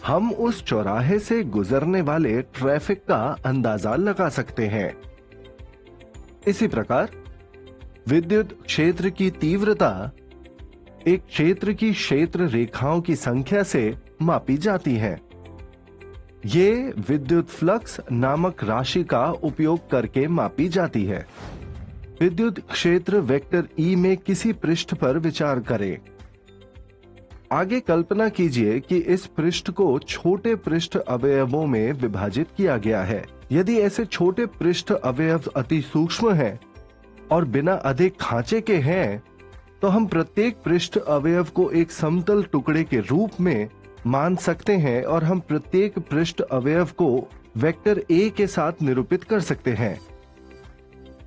हम उस चौराहे से गुजरने वाले ट्रैफिक का अंदाजा लगा सकते हैं। इसी प्रकार विद्युत क्षेत्र की तीव्रता एक क्षेत्र की क्षेत्र रेखाओं की संख्या से मापी जाती है। ये विद्युत फ्लक्स नामक राशि का उपयोग करके मापी जाती है। विद्युत क्षेत्र वेक्टर E में किसी पृष्ठ पर विचार करें। आगे कल्पना कीजिए कि इस पृष्ठ को छोटे पृष्ठ अवयवों में विभाजित किया गया है। यदि ऐसे छोटे पृष्ठ अवयव अति सूक्ष्म हैं और बिना अधिक खांचे के हैं, तो हम प्रत्येक पृष्ठ अवयव को एक समतल टुकड़े के रूप में मान सकते हैं और हम प्रत्येक पृष्ठ अवयव को वेक्टर A के साथ निरूपित कर सकते हैं।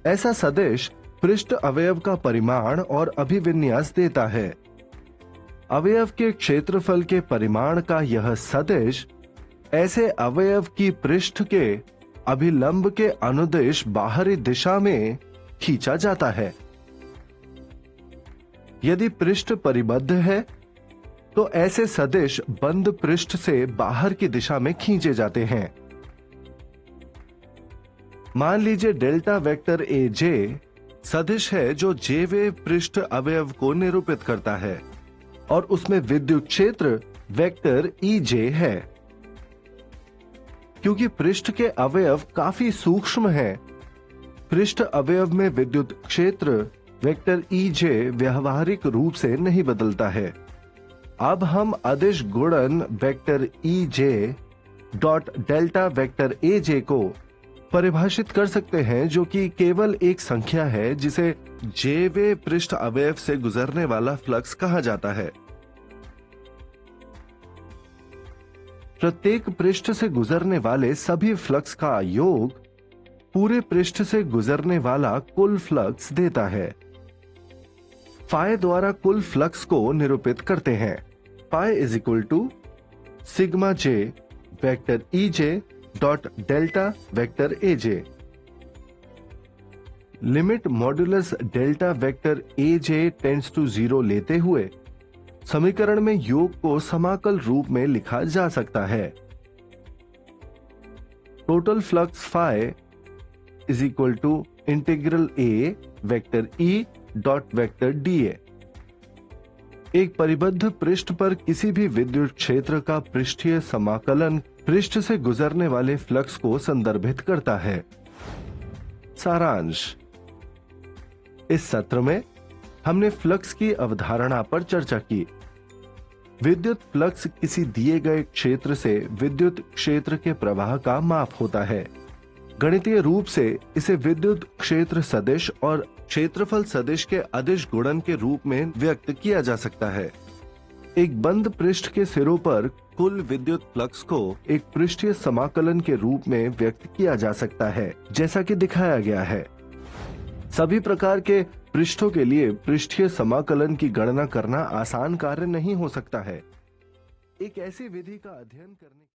ऐसा सदिश पृष्ठ अवयव का परिमाण और अभिविन्यास देता है। अवयव के क्षेत्रफल के परिमाण का यह सदिश ऐसे अवयव की पृष्ठ के अभिलंब के अनुदिश बाहरी दिशा में खींचा जाता है। यदि पृष्ठ परिबद्ध है तो ऐसे सदिश बंद पृष्ठ से बाहर की दिशा में खींचे जाते हैं। मान लीजिए डेल्टा वेक्टर AJ सदिश है जो जेवे पृष्ठ अवयव को निरूपित करता है और उसमें विद्युत क्षेत्र वेक्टर EJ है। क्योंकि पृष्ठ के अवयव काफी सूक्ष्म हैं, पृष्ठ अवयव में विद्युत क्षेत्र वेक्टर EJ व्यवहारिक रूप से नहीं बदलता है। अब हम अदिश गुणन vector EJ dot delta vector AJ को परिभाषित कर सकते हैं, जो कि केवल एक संख्या है जिसे जेवे पृष्ठ अवयव से गुजरने वाला फ्लक्स कहा जाता है। प्रत्येक पृष्ठ से गुजरने वाले सभी फ्लक्स का योग पूरे पृष्ठ से गुजरने वाला कुल फ्लक्स देता है। फाई द्वारा कुल फ्लक्स को निरूपित करते हैं। Phi is equal to sigma J vector EJ dot delta vector AJ। Limit modulus delta vector AJ tends to 0 लेते हुए समीकरण में योग को समाकल रूप में लिखा जा सकता है। Total flux phi is equal to integral A vector E dot vector DA। एक परिबद्ध पृष्ठ पर किसी भी विद्युत क्षेत्र का पृष्ठीय समाकलन पृष्ठ से गुजरने वाले फ्लक्स को संदर्भित करता है। सारांश, इस सत्र में हमने फ्लक्स की अवधारणा पर चर्चा की। विद्युत फ्लक्स किसी दिए गए क्षेत्र से विद्युत क्षेत्र के प्रवाह का माप होता है। गणितीय रूप से इसे विद्युत क्षेत्र सदिश और क्षेत्रफल सदिश के अदिश गुणन के रूप में व्यक्त किया जा सकता है। एक बंद पृष्ठ के सिरों पर कुल विद्युत फ्लक्स को एक पृष्ठीय समाकलन के रूप में व्यक्त किया जा सकता है, जैसा कि दिखाया गया है। सभी प्रकार के पृष्ठों के लिए पृष्ठीय समाकलन की गणना करना आसान कार्य नहीं हो सकता है। एक ऐसी विधि का अध्ययन करने